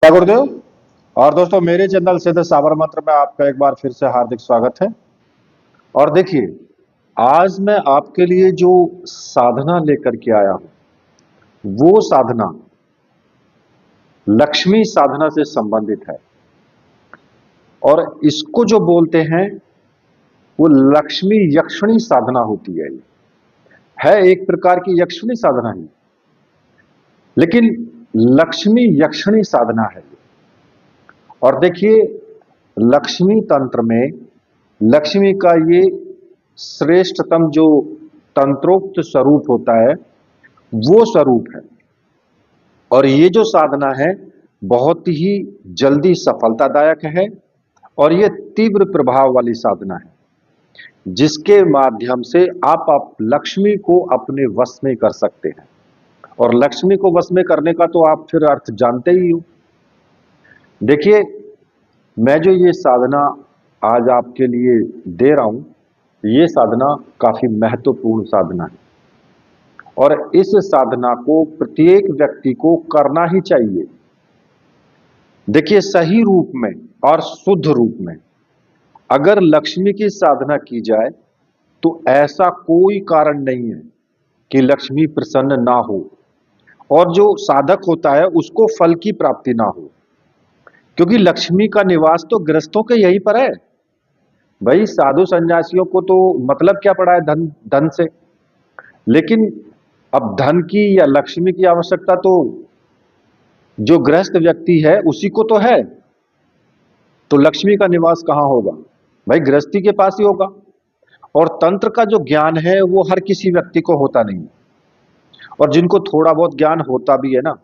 क्या गुरुदेव। और दोस्तों, मेरे चैनल सिद्ध साबर मंत्र में आपका एक बार फिर से हार्दिक स्वागत है। और देखिए, आज मैं आपके लिए जो साधना लेकर के आया हूं वो साधना लक्ष्मी साधना से संबंधित है। और इसको जो बोलते हैं वो लक्ष्मी यक्षिणी साधना होती है एक प्रकार की यक्षिणी साधना ही, लेकिन लक्ष्मी यक्षिणी साधना है। और देखिए, लक्ष्मी तंत्र में लक्ष्मी का ये श्रेष्ठतम जो तंत्रोक्त स्वरूप होता है वो स्वरूप है। और ये जो साधना है बहुत ही जल्दी सफलतादायक है और ये तीव्र प्रभाव वाली साधना है जिसके माध्यम से आप लक्ष्मी को अपने वश में कर सकते हैं। और लक्ष्मी को वश में करने का तो आप फिर अर्थ जानते ही हो। देखिए, मैं जो ये साधना आज आपके लिए दे रहा हूं, ये साधना काफी महत्वपूर्ण साधना है और इस साधना को प्रत्येक व्यक्ति को करना ही चाहिए। देखिए, सही रूप में और शुद्ध रूप में अगर लक्ष्मी की साधना की जाए तो ऐसा कोई कारण नहीं है कि लक्ष्मी प्रसन्न ना हो और जो साधक होता है उसको फल की प्राप्ति ना हो, क्योंकि लक्ष्मी का निवास तो गृहस्थों के यहीं पर है। भाई, साधु सन्यासियों को तो मतलब क्या पड़ा है धन धन से, लेकिन अब धन की या लक्ष्मी की आवश्यकता तो जो गृहस्थ व्यक्ति है उसी को तो है। तो लक्ष्मी का निवास कहां होगा? भाई, गृहस्थी के पास ही होगा। और तंत्र का जो ज्ञान है वो हर किसी व्यक्ति को होता नहीं, और जिनको थोड़ा बहुत ज्ञान होता भी है ना,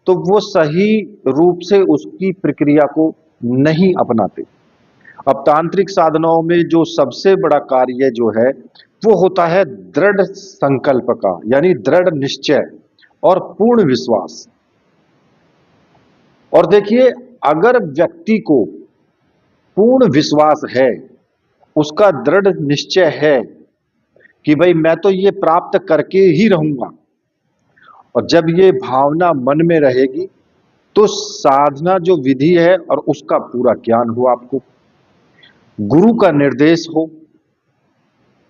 तो वो सही रूप से उसकी प्रक्रिया को नहीं अपनाते। अब तांत्रिक साधनाओं में जो सबसे बड़ा कार्य जो है वो होता है दृढ़ संकल्प का, यानी दृढ़ निश्चय और पूर्ण विश्वास। और देखिए, अगर व्यक्ति को पूर्ण विश्वास है, उसका दृढ़ निश्चय है कि भाई मैं तो ये प्राप्त करके ही रहूंगा, और जब ये भावना मन में रहेगी तो साधना जो विधि है और उसका पूरा ज्ञान हो, आपको गुरु का निर्देश हो,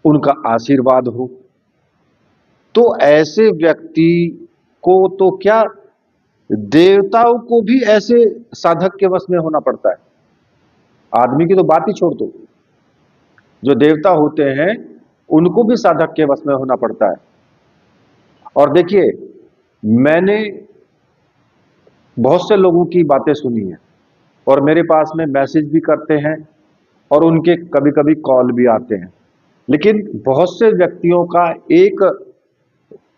उनका आशीर्वाद हो, तो ऐसे व्यक्ति को तो क्या, देवताओं को भी ऐसे साधक के वश में होना पड़ता है। आदमी की तो बात ही छोड़ दो, जो देवता होते हैं उनको भी साधक के वश में होना पड़ता है। और देखिए, मैंने बहुत से लोगों की बातें सुनी है और मेरे पास में मैसेज भी करते हैं और उनके कभी कभी कॉल भी आते हैं। लेकिन बहुत से व्यक्तियों का एक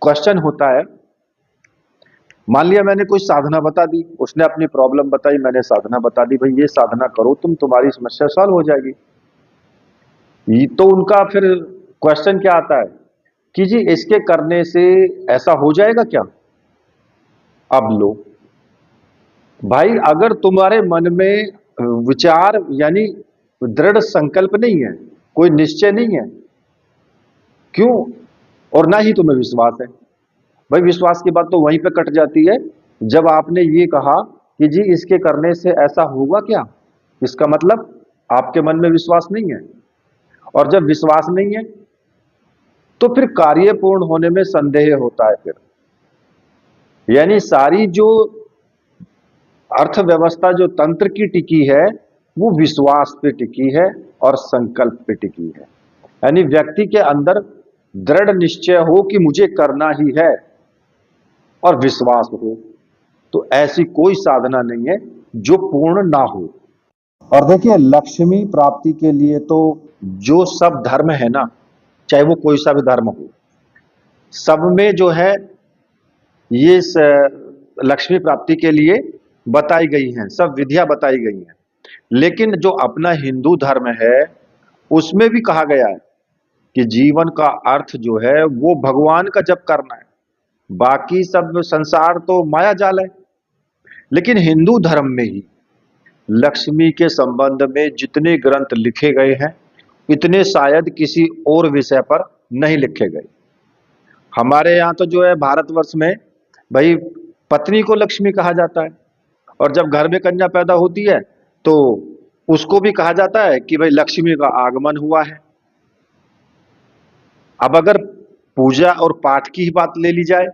क्वेश्चन होता है, मान लिया मैंने कोई साधना बता दी, उसने अपनी प्रॉब्लम बताई, मैंने साधना बता दी, भाई ये साधना करो तुम्हारी समस्या सॉल्व हो जाएगी। तो उनका फिर क्वेश्चन क्या आता है कि जी इसके करने से ऐसा हो जाएगा क्या? अब लो भाई, अगर तुम्हारे मन में विचार यानी दृढ़ संकल्प नहीं है, कोई निश्चय नहीं है, क्यों, और ना ही तुम्हें विश्वास है, भाई विश्वास की बात तो वहीं पे कट जाती है जब आपने ये कहा कि जी इसके करने से ऐसा होगा क्या। इसका मतलब आपके मन में विश्वास नहीं है, और जब विश्वास नहीं है तो फिर कार्य पूर्ण होने में संदेह होता है। फिर यानी सारी जो अर्थव्यवस्था जो तंत्र की टिकी है वो विश्वास पे टिकी है और संकल्प पे टिकी है। यानी व्यक्ति के अंदर दृढ़ निश्चय हो कि मुझे करना ही है और विश्वास हो, तो ऐसी कोई साधना नहीं है जो पूर्ण ना हो। और देखिए, लक्ष्मी प्राप्ति के लिए तो जो सब धर्म है ना, चाहे वो कोई सा भी धर्म हो, सब में जो है ये लक्ष्मी प्राप्ति के लिए बताई गई हैं, सब विधियां बताई गई हैं। लेकिन जो अपना हिंदू धर्म है उसमें भी कहा गया है कि जीवन का अर्थ जो है वो भगवान का जप करना है, बाकी सब संसार तो माया जाल है। लेकिन हिंदू धर्म में ही लक्ष्मी के संबंध में जितने ग्रंथ लिखे गए हैं इतने शायद किसी और विषय पर नहीं लिखे गए। हमारे यहाँ तो जो है भारतवर्ष में भाई पत्नी को लक्ष्मी कहा जाता है, और जब घर में कन्या पैदा होती है तो उसको भी कहा जाता है कि भाई लक्ष्मी का आगमन हुआ है। अब अगर पूजा और पाठ की ही बात ले ली जाए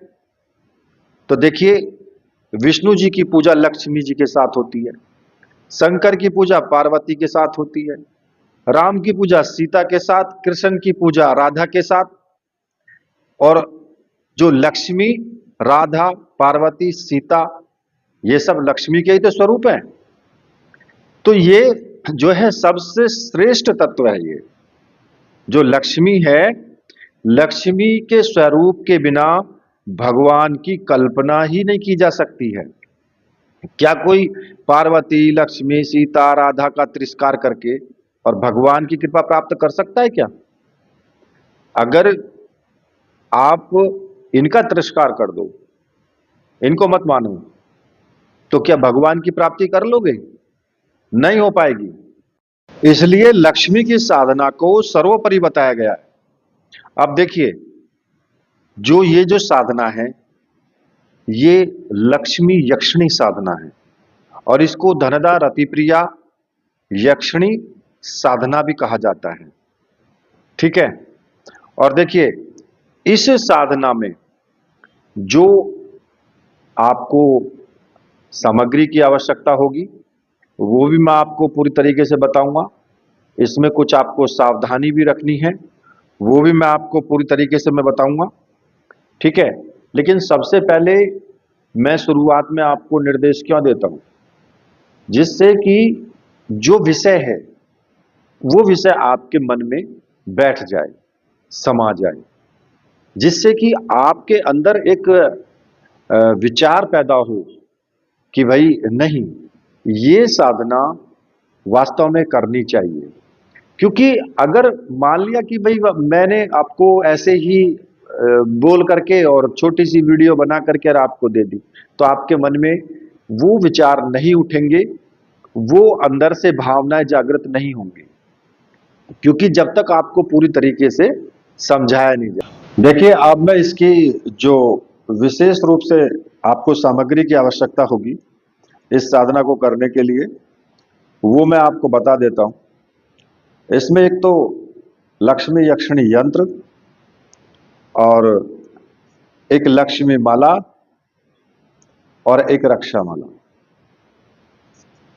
तो देखिए, विष्णु जी की पूजा लक्ष्मी जी के साथ होती है, शंकर की पूजा पार्वती के साथ होती है, राम की पूजा सीता के साथ, कृष्ण की पूजा राधा के साथ। और जो लक्ष्मी, राधा, पार्वती, सीता, ये सब लक्ष्मी के ही तो स्वरूप हैं। तो ये जो है सबसे श्रेष्ठ तत्व है। ये जो लक्ष्मी है, लक्ष्मी के स्वरूप के बिना भगवान की कल्पना ही नहीं की जा सकती है। क्या कोई पार्वती, लक्ष्मी, सीता, राधा का तिरस्कार करके और भगवान की कृपा प्राप्त कर सकता है क्या? अगर आप इनका तिरस्कार कर दो, इनको मत मानो, तो क्या भगवान की प्राप्ति कर लोगे? नहीं हो पाएगी। इसलिए लक्ष्मी की साधना को सर्वोपरि बताया गया है। अब देखिए, जो ये जो साधना है, ये लक्ष्मी यक्षिणी साधना है और इसको धनदा रतिप्रिया यक्षिणी साधना भी कहा जाता है। ठीक है। और देखिए, इस साधना में जो आपको सामग्री की आवश्यकता होगी वो भी मैं आपको पूरी तरीके से बताऊंगा। इसमें कुछ आपको सावधानी भी रखनी है, वो भी मैं आपको पूरी तरीके से मैं बताऊंगा। ठीक है। लेकिन सबसे पहले मैं शुरुआत में आपको निर्देश क्यों देता हूं, जिससे कि जो विषय है वो विषय आपके मन में बैठ जाए, समा जाए, जिससे कि आपके अंदर एक विचार पैदा हो कि भाई नहीं, ये साधना वास्तव में करनी चाहिए। क्योंकि अगर मान लिया कि भाई मैंने आपको ऐसे ही बोल करके और छोटी सी वीडियो बना करके और आपको दे दी, तो आपके मन में वो विचार नहीं उठेंगे, वो अंदर से भावनाएं जागृत नहीं होंगी, क्योंकि जब तक आपको पूरी तरीके से समझाया नहीं जाए। देखिए, अब मैं इसकी जो विशेष रूप से आपको सामग्री की आवश्यकता होगी इस साधना को करने के लिए, वो मैं आपको बता देता हूं। इसमें एक तो लक्ष्मी यक्षिणी यंत्र और एक लक्ष्मी माला और एक रक्षा माला,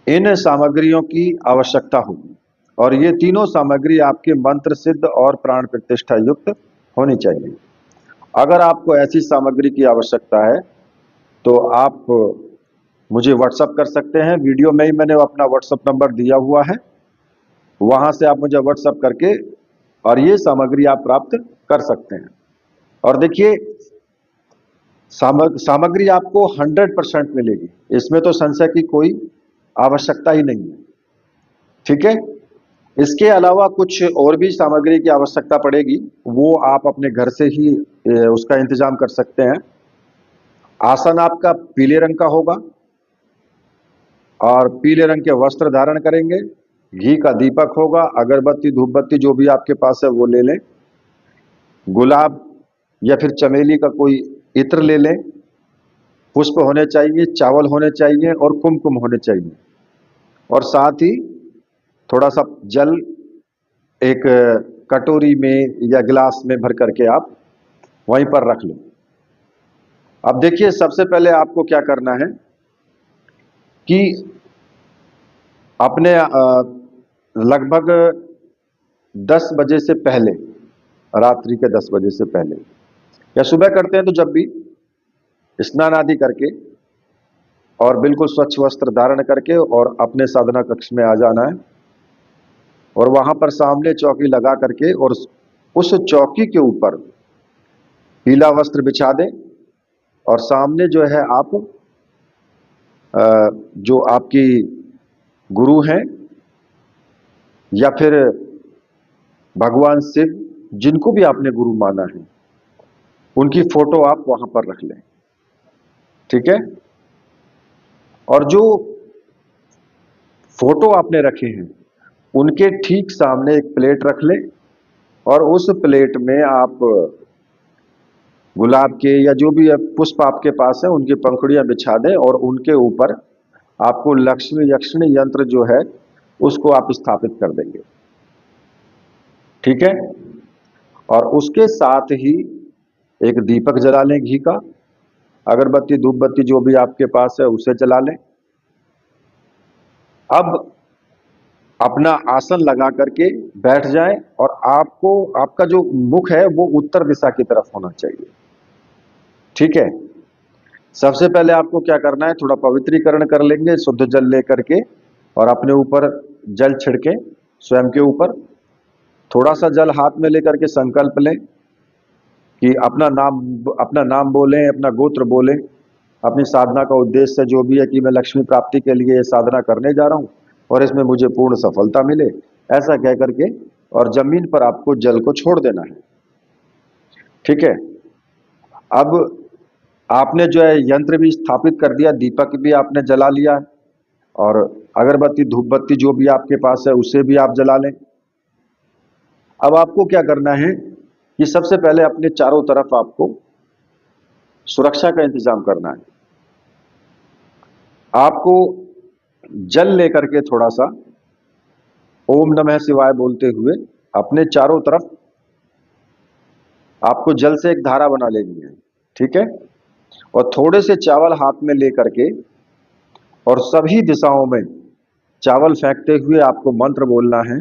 इन सामग्रियों की आवश्यकता होगी। और ये तीनों सामग्री आपके मंत्र सिद्ध और प्राण प्रतिष्ठा युक्त होनी चाहिए। अगर आपको ऐसी सामग्री की आवश्यकता है तो आप मुझे व्हाट्सअप कर सकते हैं। वीडियो में ही मैंने अपना व्हाट्सअप नंबर दिया हुआ है, वहां से आप मुझे व्हाट्सअप करके और ये सामग्री आप प्राप्त कर सकते हैं। और देखिए, सामग्री आपको 100% मिलेगी, इसमें तो संशय की कोई आवश्यकता ही नहीं है। ठीक है। इसके अलावा कुछ और भी सामग्री की आवश्यकता पड़ेगी, वो आप अपने घर से ही उसका इंतजाम कर सकते हैं। आसन आपका पीले रंग का होगा और पीले रंग के वस्त्र धारण करेंगे। घी का दीपक होगा, अगरबत्ती, धूपबत्ती जो भी आपके पास है वो ले लें। गुलाब या फिर चमेली का कोई इत्र ले लें। पुष्प होने चाहिए, चावल होने चाहिए और कुमकुम होने चाहिए। और साथ ही थोड़ा सा जल एक कटोरी में या गिलास में भर करके आप वहीं पर रख लें। अब देखिए, सबसे पहले आपको क्या करना है कि अपने लगभग 10 बजे से पहले, रात्रि के 10 बजे से पहले या सुबह करते हैं तो जब भी, स्नान आदि करके और बिल्कुल स्वच्छ वस्त्र धारण करके और अपने साधना कक्ष में आ जाना है। और वहां पर सामने चौकी लगा करके और उस चौकी के ऊपर पीला वस्त्र बिछा दें और सामने जो है आप जो आपकी गुरु हैं या फिर भगवान शिव, जिनको भी आपने गुरु माना है, उनकी फोटो आप वहां पर रख लें। ठीक है। और जो फोटो आपने रखे हैं उनके ठीक सामने एक प्लेट रख लें और उस प्लेट में आप गुलाब के या जो भी पुष्प आपके पास है उनकी पंखुड़ियां बिछा दें और उनके ऊपर आपको लक्ष्मी यक्षिणी यंत्र जो है उसको आप स्थापित कर देंगे। ठीक है। और उसके साथ ही एक दीपक जला लें घी का, अगरबत्ती धूप बत्ती जो भी आपके पास है उसे जला लें। अब अपना आसन लगा करके बैठ जाएं और आपको आपका जो मुख है वो उत्तर दिशा की तरफ होना चाहिए। ठीक है। सबसे पहले आपको क्या करना है, थोड़ा पवित्रीकरण कर लेंगे शुद्ध जल लेकर के, और अपने ऊपर जल छिड़के, स्वयं के ऊपर थोड़ा सा जल हाथ में लेकर के संकल्प लें कि अपना नाम बोलें, अपना गोत्र बोलें, अपनी साधना का उद्देश्य जो भी है कि मैं लक्ष्मी प्राप्ति के लिए ये साधना करने जा रहा हूं और इसमें मुझे पूर्ण सफलता मिले, ऐसा कह करके और जमीन पर आपको जल को छोड़ देना है। ठीक है। अब आपने जो है यंत्र भी स्थापित कर दिया, दीपक भी आपने जला लिया है, और अगरबत्ती धूप बत्ती जो भी आपके पास है उसे भी आप जला लें। अब आपको क्या करना है कि सबसे पहले अपने चारों तरफ आपको सुरक्षा का इंतजाम करना है। आपको जल लेकर के थोड़ा सा ओम नमः शिवाय बोलते हुए अपने चारों तरफ आपको जल से एक धारा बना लेनी है। ठीक है। और थोड़े से चावल हाथ में लेकर के और सभी दिशाओं में चावल फेंकते हुए आपको मंत्र बोलना है।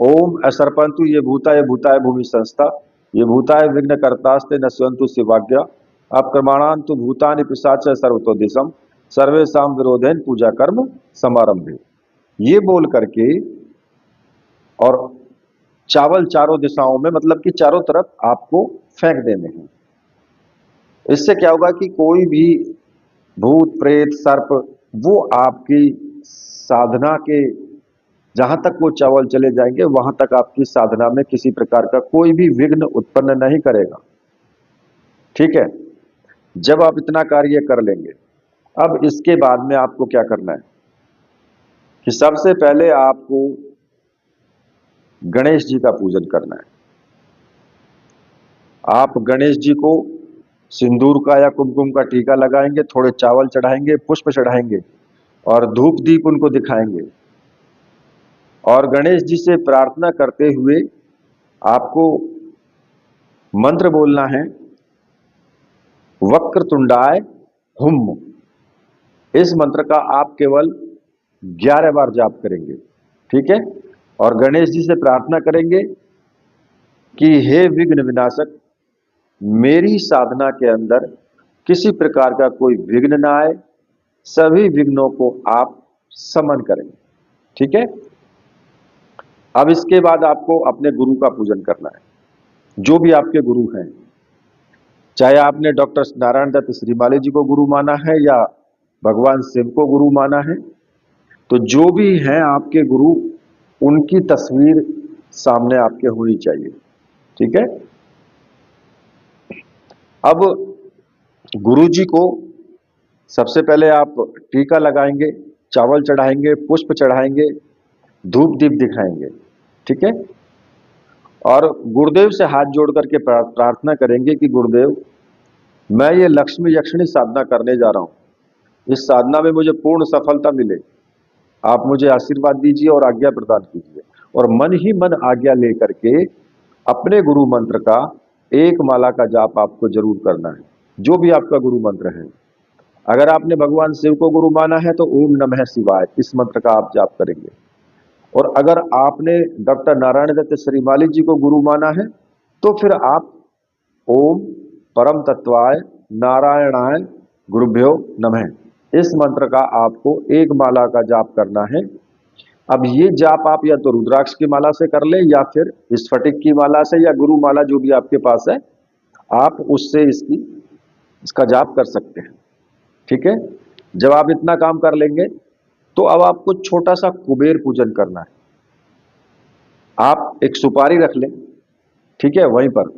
ओम असर्पंतु ये भूताय भूमि संस्था, ये भूताय विघ्न कर्तास्ते नश्वंतु शिवाज्ञा, अप्रमाणांतु भूतानि पिशाच सर्वतो दिशम, सर्वेशाम विरोधेन पूजा कर्म समारंभे। ये बोल करके और चावल चारों दिशाओं में, मतलब कि चारों तरफ आपको फेंक देने हैं। इससे क्या होगा कि कोई भी भूत प्रेत सर्प वो आपकी साधना के, जहां तक वो चावल चले जाएंगे वहां तक आपकी साधना में किसी प्रकार का कोई भी विघ्न उत्पन्न नहीं करेगा। ठीक है। जब आप इतना कार्य कर लेंगे, अब इसके बाद में आपको क्या करना है कि सबसे पहले आपको गणेश जी का पूजन करना है। आप गणेश जी को सिंदूर का या कुमकुम का टीका लगाएंगे, थोड़े चावल चढ़ाएंगे, पुष्प चढ़ाएंगे और धूप दीप उनको दिखाएंगे, और गणेश जी से प्रार्थना करते हुए आपको मंत्र बोलना है, वक्रतुंडाय हुम। इस मंत्र का आप केवल 11 बार जाप करेंगे। ठीक है। और गणेश जी से प्रार्थना करेंगे कि हे विघ्न विनाशक, मेरी साधना के अंदर किसी प्रकार का कोई विघ्न ना आए, सभी विघ्नों को आप समन करें। ठीक है। अब इसके बाद आपको अपने गुरु का पूजन करना है, जो भी आपके गुरु हैं, चाहे आपने डॉक्टर नारायण दत्त श्रीमाली जी को गुरु माना है या भगवान शिव को गुरु माना है, तो जो भी हैं आपके गुरु, उनकी तस्वीर सामने आपके होनी चाहिए। ठीक है। अब गुरु जी को सबसे पहले आप टीका लगाएंगे, चावल चढ़ाएंगे, पुष्प चढ़ाएंगे, धूप दीप दिखाएंगे। ठीक है। और गुरुदेव से हाथ जोड़ करके प्रार्थना करेंगे कि गुरुदेव, मैं ये लक्ष्मी यक्षिणी साधना करने जा रहा हूं, इस साधना में मुझे पूर्ण सफलता मिले, आप मुझे आशीर्वाद दीजिए और आज्ञा प्रदान कीजिए। और मन ही मन आज्ञा लेकर के अपने गुरु मंत्र का एक माला का जाप आपको जरूर करना है, जो भी आपका गुरु मंत्र है। अगर आपने भगवान शिव को गुरु माना है तो ओम नमः शिवाय इस मंत्र का आप जाप करेंगे, और अगर आपने डॉक्टर नारायण दत्त श्रीमाली जी को गुरु माना है तो फिर आप ओम परम तत्वाय नारायणाय गुरुभ्यो नमः इस मंत्र का आपको एक माला का जाप करना है। अब ये जाप आप या तो रुद्राक्ष की माला से कर ले या फिर स्फटिक की माला से या गुरु माला जो भी आपके पास है, आप उससे इसका जाप कर सकते हैं। ठीक है। जब आप इतना काम कर लेंगे तो अब आपको छोटा सा कुबेर पूजन करना है। आप एक सुपारी रख लें, ठीक है, वहीं पर,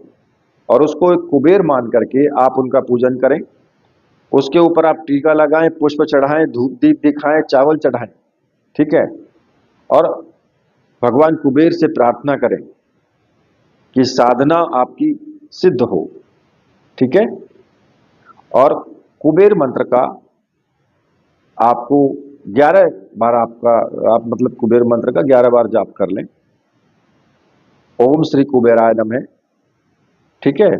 और उसको एक कुबेर मान करके आप उनका पूजन करें। उसके ऊपर आप टीका लगाएं, पुष्प चढ़ाएं, धूप दीप दिखाएं, चावल चढ़ाएं। ठीक है। और भगवान कुबेर से प्रार्थना करें कि साधना आपकी सिद्ध हो। ठीक है। और कुबेर मंत्र का आपको 11 बार आप मतलब कुबेर मंत्र का 11 बार जाप कर लें। ओम श्री कुबेराय नमः, ठीक है।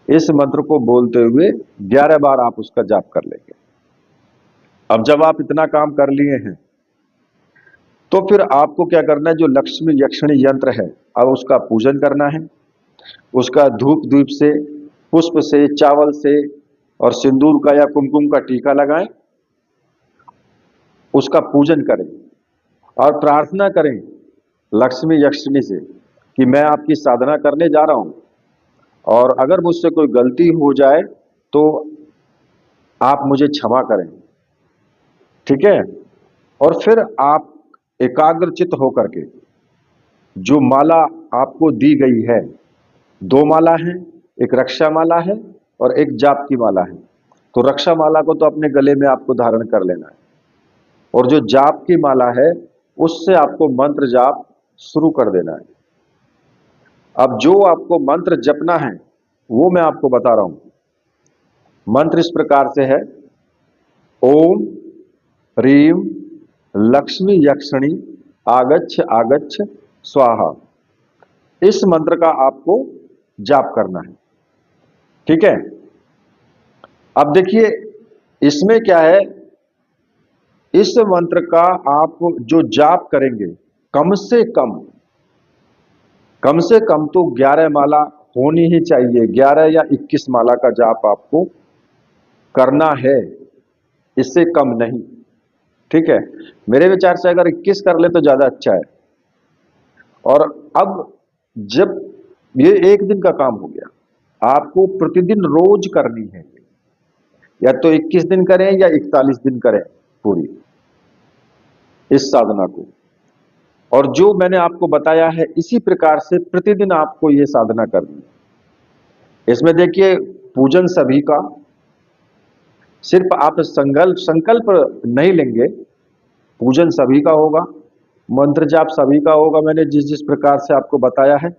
इस मंत्र को बोलते हुए 11 बार आप उसका जाप कर लेंगे। अब जब आप इतना काम कर लिए हैं तो फिर आपको क्या करना है, जो लक्ष्मी यक्षिणी यंत्र है अब उसका पूजन करना है। उसका धूप दीप से, पुष्प से, चावल से और सिंदूर का या कुमकुम का टीका लगाएं, उसका पूजन करें और प्रार्थना करें लक्ष्मी यक्षिणी से कि मैं आपकी साधना करने जा रहा हूं और अगर मुझसे कोई गलती हो जाए तो आप मुझे क्षमा करें, ठीक है। और फिर आप एकाग्रचित होकर के जो माला आपको दी गई है, 2 माला है, एक रक्षा माला है और एक जाप की माला है। तो रक्षा माला को तो अपने गले में आपको धारण कर लेना है और जो जाप की माला है उससे आपको मंत्र जाप शुरू कर देना है। अब जो आपको मंत्र जपना है वो मैं आपको बता रहा हूं। मंत्र इस प्रकार से है, ओम ह्रीम लक्ष्मी यक्षिणी आगच्छ आगच्छ स्वाहा। इस मंत्र का आपको जाप करना है, ठीक है। अब देखिए इसमें क्या है, इस मंत्र का आप जो जाप करेंगे कम से कम तो 11 माला होनी ही चाहिए। 11 या 21 माला का जाप आपको करना है, इससे कम नहीं, ठीक है। मेरे विचार से अगर 21 कर ले तो ज्यादा अच्छा है। और अब जब ये एक दिन का काम हो गया, आपको प्रतिदिन रोज करनी है, या तो 21 दिन करें या 41 दिन करें पूरी इस साधना को। और जो मैंने आपको बताया है इसी प्रकार से प्रतिदिन आपको ये साधना करनी है। इसमें देखिए पूजन सभी का, सिर्फ आप संकल्प नहीं लेंगे, पूजन सभी का होगा, मंत्र जाप सभी का होगा, मैंने जिस जिस प्रकार से आपको बताया है।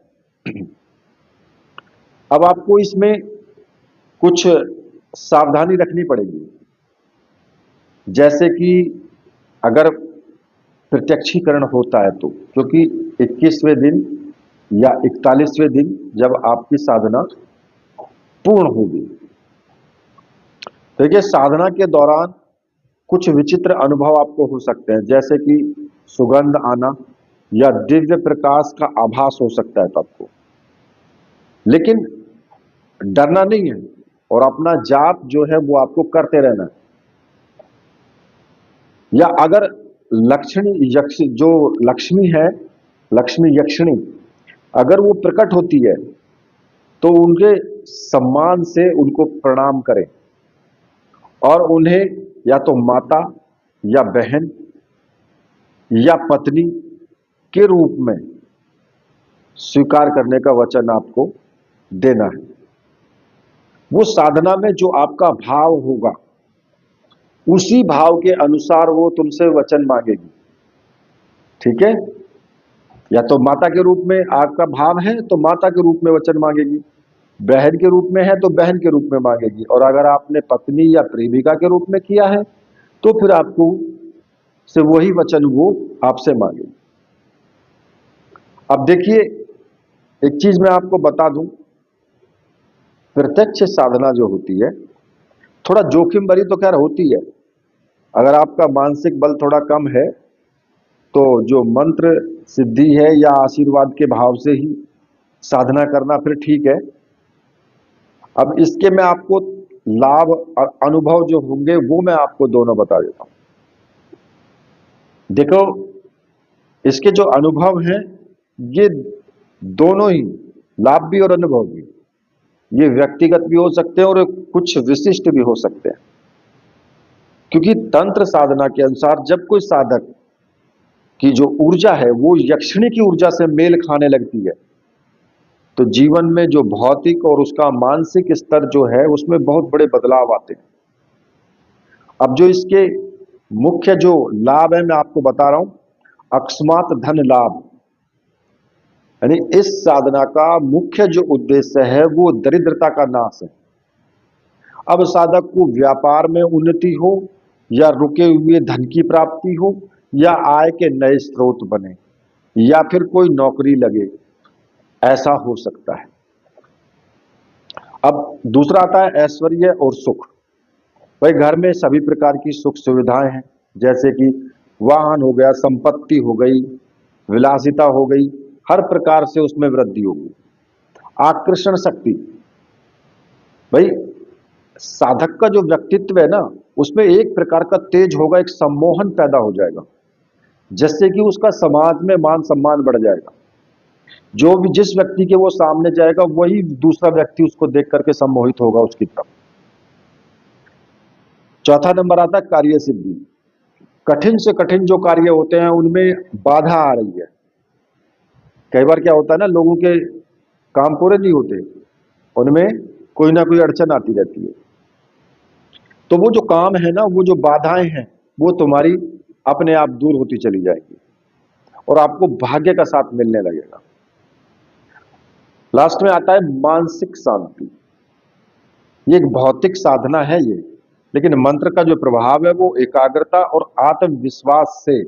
अब आपको इसमें कुछ सावधानी रखनी पड़ेगी, जैसे कि अगर प्रत्यक्षीकरण होता है तो, क्योंकि 21वें दिन या 41वें दिन जब आपकी साधना पूर्ण होगी, देखिए साधना के दौरान कुछ विचित्र अनुभव आपको हो सकते हैं, जैसे कि सुगंध आना या दिव्य प्रकाश का आभास हो सकता है आपको। लेकिन डरना नहीं है और अपना जाप जो है वो आपको करते रहना है। या अगर जो लक्ष्मी है, लक्ष्मी यक्षिणी अगर वो प्रकट होती है तो उनके सम्मान से उनको प्रणाम करें और उन्हें या तो माता या बहन या पत्नी के रूप में स्वीकार करने का वचन आपको देना है। वो साधना में जो आपका भाव होगा उसी भाव के अनुसार वो तुमसे वचन मांगेगी, ठीक है। या तो माता के रूप में आपका भाव है तो माता के रूप में वचन मांगेगी, बहन के रूप में है तो बहन के रूप में मांगेगी, और अगर आपने पत्नी या प्रेमिका के रूप में किया है तो फिर आपको से वही वचन वो आपसे मांगेगी। अब देखिए एक चीज मैं आपको बता दूं, प्रत्यक्ष साधना जो होती है थोड़ा जोखिम भरी तो खैर होती है। अगर आपका मानसिक बल थोड़ा कम है तो जो मंत्र सिद्धि है या आशीर्वाद के भाव से ही साधना करना फिर ठीक है। अब इसके मैं आपको लाभ और अनुभव जो होंगे वो मैं आपको दोनों बता देता हूं। देखो इसके जो अनुभव हैं ये दोनों ही, लाभ भी और अनुभव भी, ये व्यक्तिगत भी हो सकते हैं और कुछ विशिष्ट भी हो सकते हैं। क्योंकि तंत्र साधना के अनुसार जब कोई साधक की जो ऊर्जा है वो यक्षिणी की ऊर्जा से मेल खाने लगती है तो जीवन में जो भौतिक और उसका मानसिक स्तर जो है उसमें बहुत बड़े बदलाव आते हैं। अब जो इसके मुख्य जो लाभ है मैं आपको बता रहा हूं, अकस्मात धन लाभ, यानी इस साधना का मुख्य जो उद्देश्य है वो दरिद्रता का नाश है। अब साधक को व्यापार में उन्नति हो या रुके हुए धन की प्राप्ति हो, या आय के नए स्रोत बने, या फिर कोई नौकरी लगे, ऐसा हो सकता है। अब दूसरा आता है ऐश्वर्य और सुख। भाई घर में सभी प्रकार की सुख सुविधाएं हैं, जैसे कि वाहन हो गया, संपत्ति हो गई, विलासिता हो गई, हर प्रकार से उसमें वृद्धि होगी। आकर्षण शक्ति, भाई साधक का जो व्यक्तित्व है ना, उसमें एक प्रकार का तेज होगा, एक सम्मोहन पैदा हो जाएगा, जिससे कि उसका समाज में मान सम्मान बढ़ जाएगा। जो भी जिस व्यक्ति के वो सामने जाएगा, वही दूसरा व्यक्ति उसको देख करके सम्मोहित होगा उसकी तरफ। चौथा नंबर आता है कार्य सिद्धि। कठिन से कठिन जो कार्य होते हैं उनमें बाधा आ रही है। कई बार क्या होता है ना, लोगों के काम पूरे नहीं होते, उनमें कोई ना कोई अड़चन आती रहती है। तो वो जो काम है ना, वो जो बाधाएं हैं, वो तुम्हारी अपने आप दूर होती चली जाएगी और आपको भाग्य का साथ मिलने लगेगा। लास्ट में आता है मानसिक शांति। ये एक भौतिक साधना है ये, लेकिन मंत्र का जो प्रभाव है वो एकाग्रता और आत्मविश्वास से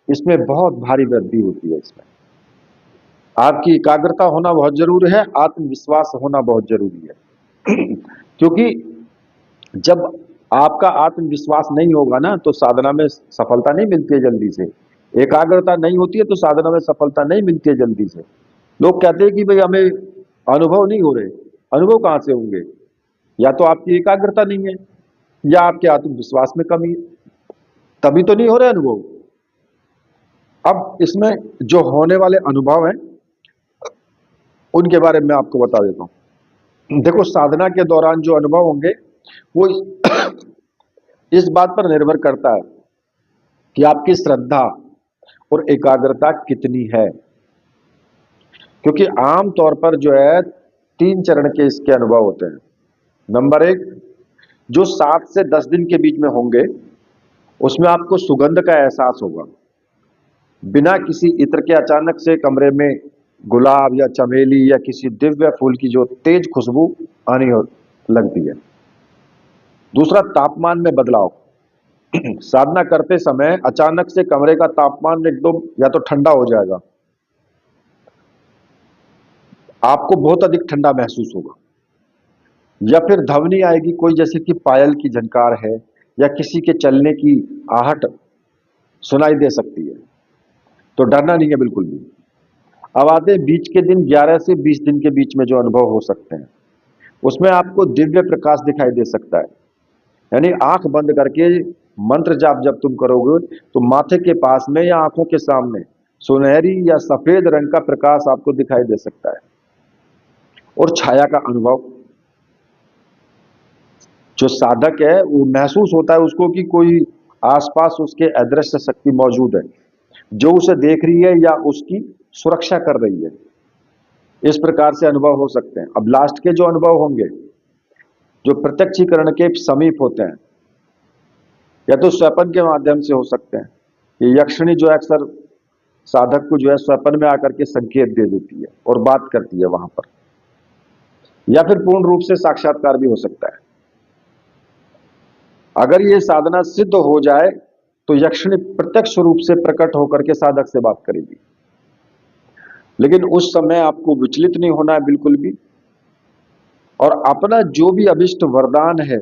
इसमें बहुत भारी वृद्धि होती है। इसमें आपकी एकाग्रता होना बहुत जरूरी है, आत्मविश्वास होना बहुत जरूरी है। क्योंकि जब आपका आत्मविश्वास नहीं होगा ना, तो साधना में सफलता नहीं मिलती है जल्दी से। एकाग्रता नहीं होती है तो साधना में सफलता नहीं मिलती है जल्दी से। लोग कहते हैं कि भाई हमें अनुभव नहीं हो रहे। अनुभव कहां से होंगे? या तो आपकी एकाग्रता नहीं है, या आपके आत्मविश्वास में कमी है, तभी तो नहीं हो रहे अनुभव। अब इसमें जो होने वाले अनुभव हैं उनके बारे में आपको बता देता हूं। देखो, साधना के दौरान जो अनुभव होंगे वो इस बात पर निर्भर करता है कि आपकी श्रद्धा और एकाग्रता कितनी है। क्योंकि आम तौर पर जो है 3 चरण के इसके अनुभव होते हैं। नंबर 1, जो 7 से 10 दिन के बीच में होंगे, उसमें आपको सुगंध का एहसास होगा। बिना किसी इत्र के अचानक से कमरे में गुलाब या चमेली या किसी दिव्य फूल की जो तेज खुशबू आनी लगती है। दूसरा, तापमान में बदलाव। साधना करते समय अचानक से कमरे का तापमान एकदम या तो ठंडा हो जाएगा, आपको बहुत अधिक ठंडा महसूस होगा, या फिर ध्वनि आएगी कोई, जैसे कि पायल की झनकार है या किसी के चलने की आहट सुनाई दे सकती है। तो डरना नहीं है बिल्कुल भी। अब आते हैं बीच के दिन, 11 से 20 दिन के बीच में जो अनुभव हो सकते हैं, उसमें आपको दिव्य प्रकाश दिखाई दे सकता है। यानी आंख बंद करके मंत्र जाप जब तुम करोगे तो माथे के पास में या आंखों के सामने सुनहरी या सफेद रंग का प्रकाश आपको दिखाई दे सकता है। और छाया का अनुभव, जो साधक है वो महसूस होता है उसको कि कोई आसपास उसके अदृश्य शक्ति मौजूद है, जो उसे देख रही है या उसकी सुरक्षा कर रही है। इस प्रकार से अनुभव हो सकते हैं। अब लास्ट के जो अनुभव होंगे, जो प्रत्यक्षीकरण के समीप होते हैं, या तो स्वप्न के माध्यम से हो सकते हैं। ये यक्षिणी जो अक्सर साधक को जो है स्वप्न में आकर के संकेत दे देती है और बात करती है वहां पर, या फिर पूर्ण रूप से साक्षात्कार भी हो सकता है। अगर ये साधना सिद्ध हो जाए तो यक्षिणी प्रत्यक्ष रूप से प्रकट होकर के साधक से बात करेगी। लेकिन उस समय आपको विचलित नहीं होना है बिल्कुल भी, और अपना जो भी अभिष्ट वरदान है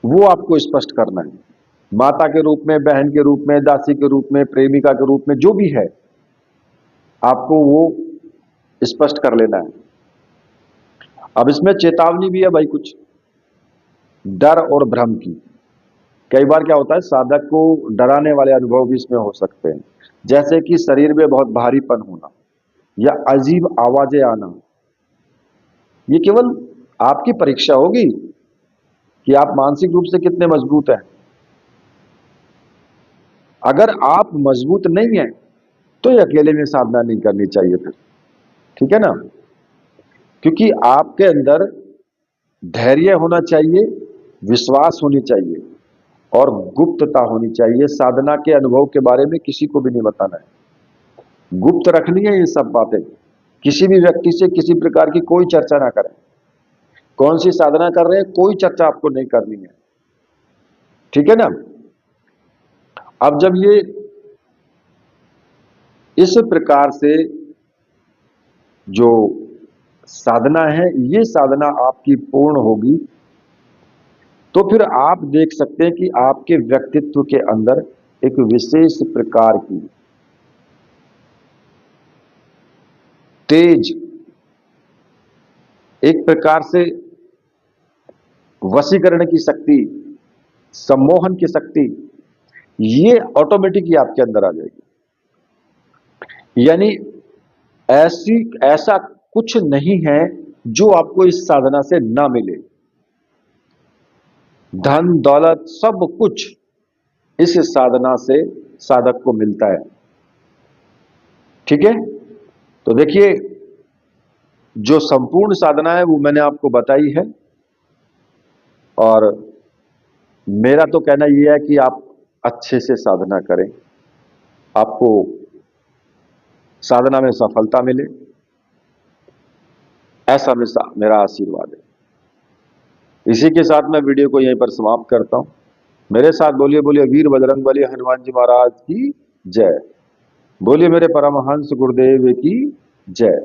वो आपको स्पष्ट करना है। माता के रूप में, बहन के रूप में, दासी के रूप में, प्रेमिका के रूप में, जो भी है आपको वो स्पष्ट कर लेना है। अब इसमें चेतावनी भी है भाई, कुछ डर और भ्रम की। कई बार क्या होता है, साधक को डराने वाले अनुभव भी इसमें हो सकते हैं, जैसे कि शरीर में बहुत भारीपन होना या अजीब आवाजें आना। ये केवल आपकी परीक्षा होगी कि आप मानसिक रूप से कितने मजबूत हैं। अगर आप मजबूत नहीं हैं तो ये अकेले में साधना नहीं करनी चाहिए फिर, ठीक है ना। क्योंकि आपके अंदर धैर्य होना चाहिए, विश्वास होनी चाहिए और गुप्तता होनी चाहिए। साधना के अनुभव के बारे में किसी को भी नहीं बताना है, गुप्त रखनी है ये सब बातें। किसी भी व्यक्ति से किसी प्रकार की कोई चर्चा ना करें। कौन सी साधना कर रहे हैं, कोई चर्चा आपको नहीं करनी है। ठीक है ना। अब जब ये इस प्रकार से जो साधना है, ये साधना आपकी पूर्ण होगी, तो फिर आप देख सकते हैं कि आपके व्यक्तित्व के अंदर एक विशेष प्रकार की तेज, एक प्रकार से वशीकरण की शक्ति, सम्मोहन की शक्ति, ये ऑटोमेटिक ही आपके अंदर आ जाएगी। यानी ऐसा कुछ नहीं है जो आपको इस साधना से ना मिले। धन दौलत सब कुछ इस साधना से साधक को मिलता है। ठीक है, तो देखिए, जो संपूर्ण साधना है वो मैंने आपको बताई है, और मेरा तो कहना यह है कि आप अच्छे से साधना करें, आपको साधना में सफलता मिले, ऐसा मेरा आशीर्वाद है। इसी के साथ मैं वीडियो को यहीं पर समाप्त करता हूं। मेरे साथ बोलिए बोलिए वीर बजरंगबली हनुमान जी महाराज की जय। बोलिए मेरे परमहंस गुरुदेव की जय।